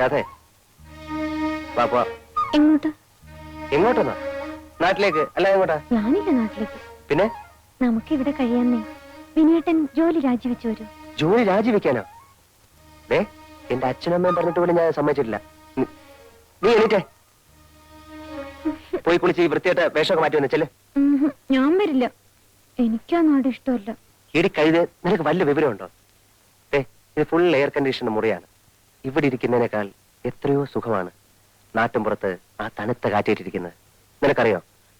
രാധേ വാ പോ. എങ്ങോട്ട്? എങ്ങോട്ടെന്നാ? നാട്ടിലേക്ക് അല്ല എങ്ങോട്ടാ? ഞാനില്ല നാട്ടിലേക്ക്. പിന്നെ നമുക്ക് ഇവിടെ കഴിയാന്നേ. വിനയേട്ടൻ ജോലി രാജിവെച്ചു വരൂ. ജോലി രാജിവെക്കാനോ? ദേ എന്റെ അച്ഛനമ്മയും പറഞ്ഞിട്ട് പോലും ഞാൻ സമ്മതിച്ചിട്ടില്ല. നീ എണീറ്റേ പോയി കുളിച്ച് ഈ വൃത്തിയായിട്ട് വേഷമൊക്കെ മാറ്റി വന്നല്ലേ. ഞാൻ വരില്ല, എനിക്കാ നാട് ഇഷ്ടമല്ല. ഇടി കഴുത്, നിനക്ക് വല്ല വിവരമുണ്ടോ? ഇത് ഫുൾ എയർ കണ്ടീഷൻ മുറിയാണ്. ഇവിടെ ഇരിക്കുന്നതിനേക്കാൾ എത്രയോ സുഖമാണ് നാട്ടിൻപുറത്ത് ആ തണുത്ത കാറ്റേറ്റിരിക്കുന്നത്. നിനക്കറിയോ,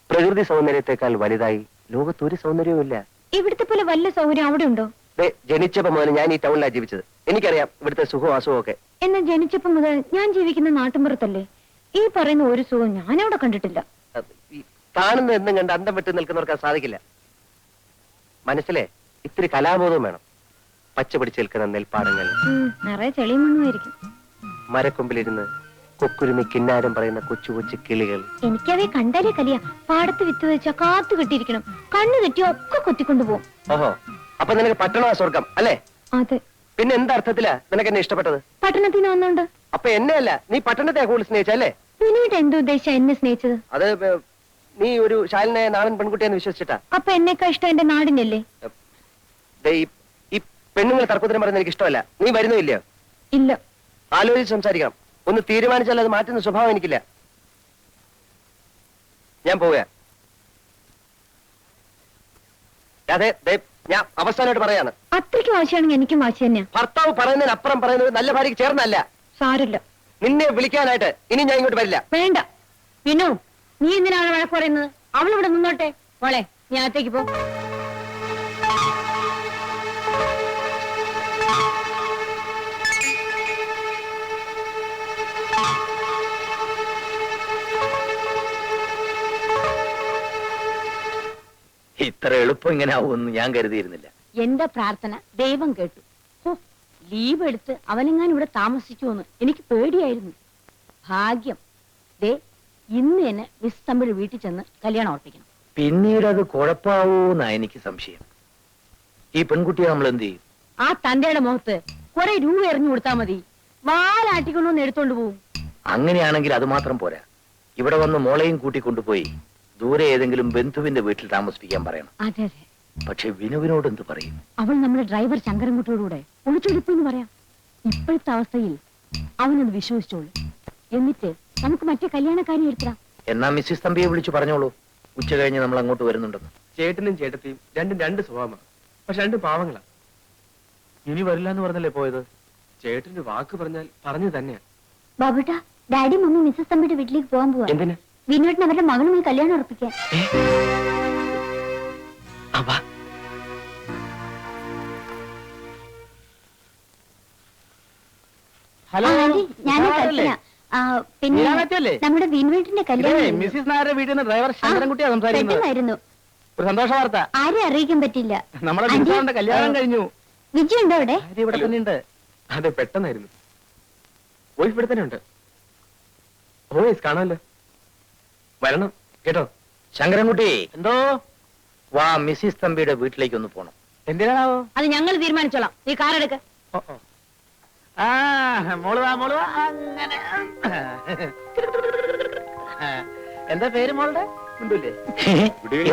പ്രകൃതി സൗന്ദര്യത്തെക്കാൾ വലുതായി ലോകത്തൊരു സൗന്ദര്യവും ഇല്ല. ഇവിടുത്തെ പോലെ വല്ല സൗകര്യം അവിടെ ഉണ്ടോ? ജനിച്ചപ്പോ മുതൽ ഞാൻ ഈ ടൗണിലാണ് ജീവിച്ചത്. എനിക്കറിയാം ഇവിടുത്തെ സുഖവും അസുഖവും ഒക്കെ. എന്നാ ജനിച്ചപ്പോ മുതൽ ഞാൻ ജീവിക്കുന്ന നാട്ടിൻപുറത്തല്ലേ. ഈ പറയുന്ന ഒരു സുഖം ഞാൻ അവിടെ കണ്ടിട്ടില്ല. കാണുന്ന എന്നും കണ്ട് അന്തം വിട്ട് നിൽക്കുന്നവർക്ക് സാധിക്കില്ല. മനസ്സിലെ ഇത്തിരി കലാബോധവും വേണം. പച്ച പിടിച്ച് നിൽക്കുന്ന നെൽപ്പാടങ്ങൾ, നിറയെ ചെളിയും മണ്ണുമായിരിക്കും. മരക്കൊമ്പിലിരുന്ന് കൊക്കുരുമി കിന്നാരം പറയുന്ന കൊച്ചു കൊച്ചു കിളികൾ. എനിക്കവയെ കണ്ടാലേ കലിയ. പാടത്ത് വിത്ത് വെച്ചാ കാത്തു കെട്ടിയിരിക്കണം. കണ്ണു തെറ്റിയോ ഒക്കെ കൊത്തിക്കൊണ്ടുപോകും. ഓഹോ, അപ്പൊ നിനക്ക് പട്ടണ സ്വർഗം അല്ലേ? അതെ. പിന്നെ എന്തർത്ഥത്തിലാ നിനക്ക് എന്നെ ഇഷ്ടപ്പെട്ടത്? പട്ടണത്തിന് വന്നോണ്ട്. അപ്പൊ എന്നെ അല്ല, നീ പട്ടണത്തെ കൂടുതൽ സ്നേഹിച്ചല്ലേ? പിന്നീട് എന്തുദ്ദേശ എന്നെ സ്നേഹിച്ചത്? അത് നീ ഒരു ശാലിനായ നാടൻ പെൺകുട്ടിയെന്ന് വിശ്വസിച്ചിട്ടാ. അപ്പൊ എന്നെക്കാ ഇഷ്ടം എന്റെ നാടിനല്ലേ? ഈ പെണ്ണുങ്ങൾ തർക്കത്തിന് പറയുന്നത് എനിക്ക് ഇഷ്ടമല്ല. നീ വരുന്നില്ലയോ? ഇല്ല. ആലോചിച്ച് സംസാരിക്കണം. ഒന്ന് തീരുമാനിച്ചാൽ അത് മാറ്റുന്ന സ്വഭാവം എനിക്കില്ല. ഞാൻ പോവുക. അതെ, ഞാൻ അവസാനമായിട്ട് പറയാണ്. അത്രയ്ക്ക് വാശിയാണെങ്കിൽ എനിക്കും വാശി തന്നെയാ. ഭർത്താവ് പറയുന്നതിനപ്പുറം പറയുന്നത് നല്ല ഭാര്യക്ക് ചേർന്നല്ല. സാരില്ല. നിന്നെ വിളിക്കാനായിട്ട് ഇനി ഞാൻ ഇങ്ങോട്ട് വരില്ല. വേണ്ട വിനു, നീ എന്തിനാണ് വഴക്ക് പറയുന്നത്? അവളിവിടെ നിന്നോട്ടെ. മോളെ, നീ അകത്തേക്ക് പോ. ഇത്ര എളുപ്പം ഇങ്ങനെ ആവുമെന്ന് ഞാൻ കരുതിയിരുന്നില്ല. എന്റെ പ്രാർത്ഥന ദൈവം കേട്ടു. ലീവ് എടുത്ത് അവനെങ്ങാൻ ഇവിടെ താമസിക്കുമെന്ന് എനിക്ക് പേടിയായിരുന്നു. ഭാഗ്യം. ദേ ഇന്ന് തന്നെ മിസ് തമ്പിയുടെ വീട്ടിൽ ചെന്ന് കല്യാണം ഉറപ്പിക്കണം. പിന്നീട് അത് കുഴപ്പാവൂന്നാ എനിക്ക് സംശയം. ഈ പെൺകുട്ടിയെ നമ്മൾ എന്ത് ചെയ്യും? ആ തന്റെയുടെ മുഖത്ത് കുറെ രൂപ എറിഞ്ഞു കൊടുത്താൽ മതി. വാലാട്ടിക്കൊണ്ടൊന്ന് എടുത്തോണ്ട് പോവും. അങ്ങനെയാണെങ്കിൽ അത് മാത്രം പോരാ. ഇവിടെ വന്ന് മോളെയും കൂട്ടിക്കൊണ്ടുപോയി ദൂരെ ഏതെങ്കിലും ബന്ധുവിന്റെ വീട്ടിൽ താമസിപ്പിക്കാൻ പറയണം. അതെ അതെ. പക്ഷെ വിനുവിനോട് എന്ത് പറയും? അവൾ നമ്മുടെ ഡ്രൈവർ ശങ്കരൻകുട്ടിയോടുകൂടെ ഒളിച്ചൊളിപ്പെന്ന് പറയാം. ഇപ്പോഴത്തെ അവസ്ഥയിൽ അവനത് വിശ്വസിച്ചോളൂ. എന്നിട്ട് നമുക്ക് മറ്റേ കല്യാണക്കാരി എടുക്കാം. എന്നാ മിസ്സിസ് തമ്പിയെ വിളിച്ചു പറഞ്ഞോളൂ, ഉച്ച കഴിഞ്ഞ് നമ്മൾ അങ്ങോട്ട് വരുന്നുണ്ടെന്ന്. ചേട്ടനും ചേട്ടത്തിയും രണ്ടും രണ്ട് സ്വഭാവമാണ്. പക്ഷെ രണ്ടും പാവങ്ങളാ. ഇനി വരില്ല എന്ന് പറഞ്ഞല്ലേ പോയത്? ചേട്ടന്റെ വാക്ക് പറഞ്ഞാൽ പറഞ്ഞു തന്നെയാ. ബാബുട്ടാ, ഡാഡി മമ്മി മിസ്സസ് തമ്പിയുടെ വീട്ടിലേക്ക് പോകാൻ പോവാ. എന്തിനാ? വിനുവേട്ടൻ അവരുടെ മകളുമായി കല്യാണം ഉറപ്പിക്കാൻ. ഹലോ, പിന്നെ നമ്മുടെ വിനുവേട്ടന്റെ കല്യാണം മിസ്സിസ് നായരുടെ വീട്ടിൽ നിന്ന് ഡ്രൈവർ ശങ്കരൻകുട്ടിയാ സംസാരിക്കുന്നത്. ഒരു സന്തോഷ വാർത്ത. ആരെ അറിയിക്കാൻ പറ്റില്ല. നമ്മുടെ കല്യാണം കഴിഞ്ഞു. വിജയ് ഉണ്ടോ അവിടെ? ഇവിടെ തന്നെ ഉണ്ട്. അതെ, പെട്ടെന്നായിരുന്നു. വോയിസ് ഇവിടെ തന്നെ ഉണ്ട്. വോയിസ് കാണാമല്ലോ. വരണം കേട്ടോ. ശങ്കരൻകുട്ടി, എന്തോ വാ, മിസ്സിസ് തമ്പിയുടെ വീട്ടിലേക്ക് ഒന്ന് പോണം. എന്തിനാണാവോ? അത് ഞങ്ങൾ തീരുമാനിച്ചോളാം. നീ കാറെടുക്ക. അങ്ങനെ എന്താ പേര് മോളുടെ?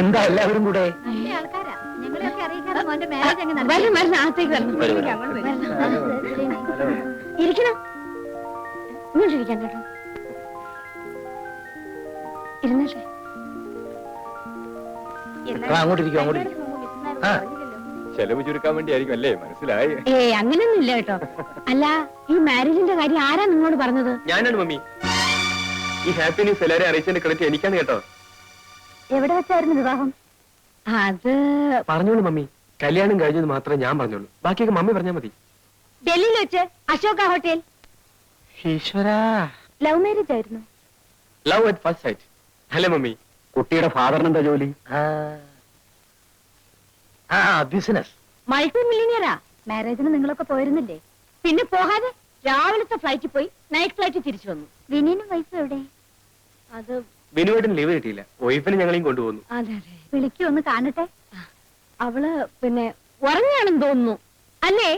എന്താ എല്ലാവരും കൂടെ? ഇരിക്കണം. ഇങ്ങോട്ടിരിക്കാൻ കേട്ടോ. ഇരുന്നല്ലേ. അങ്ങോട്ടിരിക്കും, അങ്ങോട്ടിരിക്കും. ചെലവ് ചുരുക്കാൻ വേണ്ടിയായിരിക്കും അല്ലേ? മനസ്സിലായി. അങ്ങനെയൊന്നും ഇല്ല കേട്ടോ. അല്ല, ഈ മാരേജിന്റെ കാര്യം ആരാ നിങ്ങളോട് പറഞ്ഞത്? ഞാനാണ് മമ്മി. ഈ ഹാപ്പി ന്യൂസ് എല്ലാവരും അറിയിച്ചതിന്റെ ക്രെഡിറ്റ് എനിക്കാണ് കേട്ടോ. എവിടെ വെച്ചായിരുന്നു വിവാഹം? അത് പറഞ്ഞോളൂ മമ്മി. കല്യാണം കഴിഞ്ഞത് മാത്രമേ ഞാൻ പറഞ്ഞോളൂ. ബാക്കിയൊക്കെ മമ്മി പറഞ്ഞാൽ മതി. ഡൽഹിയിൽ വെച്ച് അശോക ഹോട്ടൽ. ഈശ്വരാ, ലവ് മാരേജ് ആയിരുന്നു. ലവ് അറ്റ് ഫസ്റ്റ് സൈറ്റ് അല്ലേ മമ്മി? കുട്ടിയുടെ ഫാദറിന് എന്താ ജോലി? ബിസിനസ്. മൾട്ടി മില്ലിയനിയറാ. മാരേജിന് നിങ്ങളൊക്കെ പോയിരുന്നില്ലേ? പിന്നെ പോകാതെ രാവിലത്തെ ഫ്ലൈറ്റിൽ പോയി നൈറ്റ് ഫ്ലൈറ്റ് തിരിച്ചു വന്നു. വിനീനും വൈഫ് എവിടെ? അത് വിനുവായിട്ടിന് ലീവ് കിട്ടിയില്ല. വൈഫിനെ ഞങ്ങളെയും കൊണ്ടുപോകുന്നു. അതെ അതെ. വിളിക്കൂ, ഒന്ന് കാണട്ടെ. അവള് പിന്നെ ഉറങ്ങുകയാണെന്ന് തോന്നുന്നു അല്ലേ?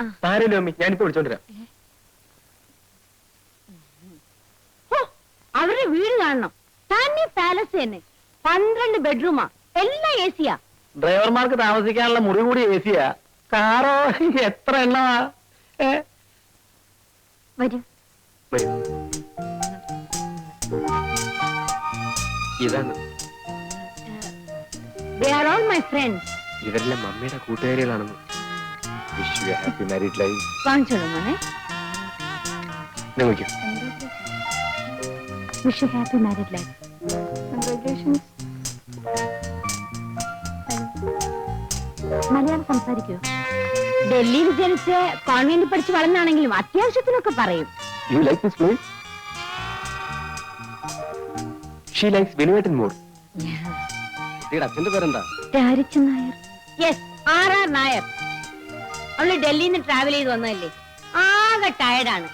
ആ. ആരല്ലോ അമ്മി, ഞാനിപ്പോ വിളിച്ചോണ്ടിരാം. ഹോ, അവരുടെ വീട് കാണണം. തനി പാലസ് തന്നെ, 12 ബെഡ്റൂമാ, എല്ലാം AC-യാ. ഡ്രൈവർമാർക്ക് താമസിക്കാനുള്ള മുറി കൂടി AC-യാ. കാറോ എത്ര എണ്ണമാ? വരൂ. വരൂ. ഇതാണ്. They are all my friends. ഇവരെല്ലാം മമ്മിയുടെ കൂട്ടുകാരികളാണെന്ന്. Wish you happy married life. വാങ്ങിച്ചോളൂ മോനെ. നോക്കൂ. Wish you happy married life. Congratulations. Malayalam സംസാരിക്കൂ. ഡൽഹിയിൽ ജനിച്ച് കോൺവെന്റിൽ പഠിച്ച് വളർന്നാണെങ്കിലും അത്യാവശ്യത്തിനൊക്കെ പറയും. You like this place? She likes Vinuetan more. കുട്ടിയുടെ അച്ഛന്റെ പേരെന്താ? രാരിച്ചൻ നായർ. Yes, R.R. നായർ. അവള് ഡൽഹിയിൽ നിന്ന് ട്രാവൽ ചെയ്ത് വന്നതല്ലേ, ആകെ ടയർഡാണ്.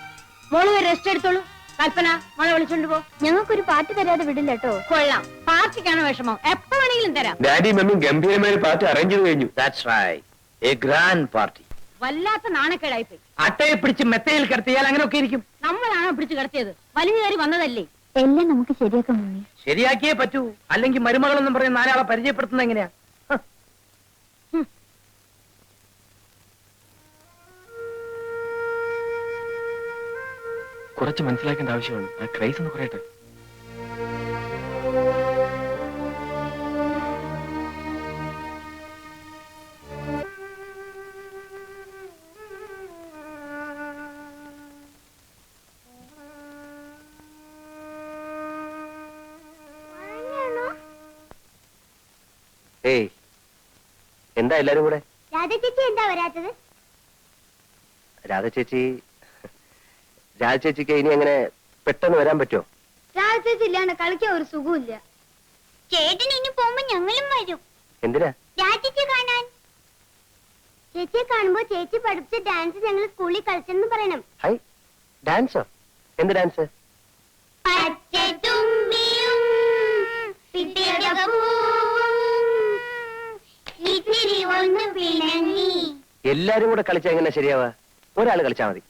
മോള് റെസ്റ്റ് എടുത്തോളൂ. കൽപ്പന, മോളെ വിളിച്ചോണ്ട് പോ. ഞങ്ങൾക്കൊരു പാർട്ടി തരാതെ വിടില്ല കേട്ടോ. കൊള്ളാം, പാർട്ടിക്കാണ് വിഷമം, എപ്പോ വേണമെങ്കിലും തരാം. ഡാഡി മമ്മിയും ഗംഭീരമായ ഒരു പാർട്ടി അറേഞ്ച് ചെയ്ത് കഴിഞ്ഞു. That's right. A grand party. വല്ലാത്ത നാണക്കേടായി പോയി. അട്ടയെ പിടിച്ച് മെത്തയിൽ കിടത്തിയാൽ അങ്ങനെയൊക്കെ ഇരിക്കും. നമ്മളാണോ പിടിച്ചു കിടത്തിയത്? വലിഞ്ഞു കയറി വന്നതല്ലേ. എല്ലാം നമുക്ക് ശരിയാക്കാൻ മമ്മി. ശരിയാക്കിയേ പറ്റൂ, അല്ലെങ്കിൽ മരുമകളെന്നും പറയുന്ന നാലാളെ പരിചയപ്പെടുത്തുന്നത് എങ്ങനെയാ? കുറച്ച് മനസ്സിലാക്കേണ്ട ആവശ്യമാണ്. ആ ക്രൈസ് ഒന്ന് കുറയട്ടെ. ഏയ്, എന്താ എല്ലാരും കൂടെ? രാധ ചേച്ചി എന്താ വരാത്തത്? രാധ ചേച്ചിക്ക് ഇനി എങ്ങനെ പെട്ടെന്ന് വരാൻ പറ്റുമോ? രാധ ചേച്ചി ഇല്ലാണ്ട് കളിക്കാൻ ഒരു സുഖമില്ല. ചേട്ടൻ ഇനി പോകുമ്പോ ഞങ്ങളും വരും. എന്തിനാ? രാധ ചേച്ചി കാണാൻ. ചേച്ചിയെ കാണുമ്പോ ചേച്ചി പഠിപ്പിച്ച ഡാൻസ് ഞങ്ങൾ സ്കൂളിൽ കളിച്ചെന്ന് പറയണം. ഹൈ, ഡാൻസോ? എന്ത് ഡാൻസ്? പച്ചത്തുമ്പിയും പിറ്റേടപ്പൂവും ഇത്തിരി ഒന്ന് പിണങ്ങി. എല്ലാരും കൂടെ കളിച്ചാ എങ്ങനെ ശരിയാവാ? ഒരാള് കളിച്ചാ മതി.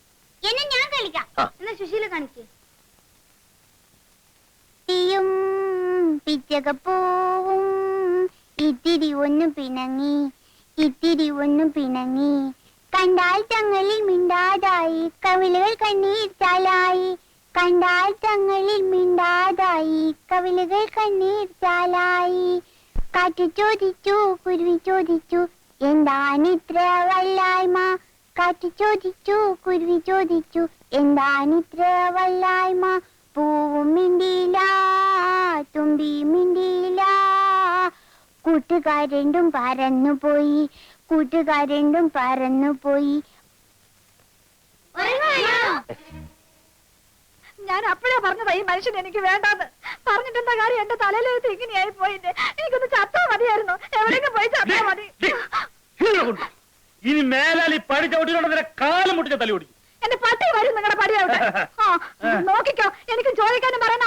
എന്നെ ഞാൻ കളിക്കാം. ആ. എന്നാ സുശീല കാണിക്ക്. തീയും പിച്ചകപ്പൂവും ഇത്തിരി ഒന്ന് പിണങ്ങി, ഇത്തിരി ഒന്ന് പിണങ്ങി. കണ്ടാൽ തങ്ങളിൽ മിണ്ടാതായി കവിളുകൾ കണ്ണീർ ചാലായി. കണ്ടാൽ തങ്ങളിൽ മിണ്ടാതായി കവിളുകൾ കണ്ണീർ ചാലായി. കാറ്റു ചോദിച്ചു, കുരുവി ചോദിച്ചു, എന്താണിത്ര വല്ലായ്മ? കാറ്റു ചോദിച്ചു, കുരുവി ചോദിച്ചു, എന്താണിത്ര വല്ലായ്മ? പൂവും മിണ്ടിയില്ല, തുമ്പി മിണ്ടിയില്ല. കൂട്ടുകാരെണ്ടും പറന്നുപോയി, കൂട്ടുകാരെണ്ടും പറന്നുപോയി. ഞാൻ അപ്പോഴാ പറഞ്ഞതാ ഈ മനുഷ്യൻ എനിക്ക് വേണ്ടാന്ന്. പറഞ്ഞിട്ടെന്താ കാര്യം? എന്റെ തലയിലെഴുത്ത് ഇങ്ങനെയായി പോയില്ലേ. എനിക്കൊന്ന് ചത്താ മതിയായിരുന്നു. എവിടെയെങ്കിലും പോയി ചത്താ മതി. ഇനി മേലാൽ ഈ പടി ചവിട്ടിയുടെ കാലം മുട്ടിച്ച തലി ഓടിക്കും. എന്റെ പട്ടി വരും നിങ്ങളുടെ പടിയാവട്ടെ. നോക്കിക്കോ, എനിക്ക് ചോദിക്കാനും പറയാൻ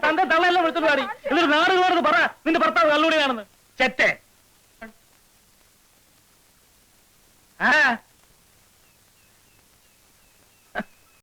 തന്റെ തള്ളയെല്ലാം വിളിച്ചോണ്ട് പാടി. എന്നിട്ട് നാടുകളോട് പറ നിന്റെ ഭർത്താവ് കള്ളുകൂടിയാണെന്ന്. ചെറ്റേ. ആ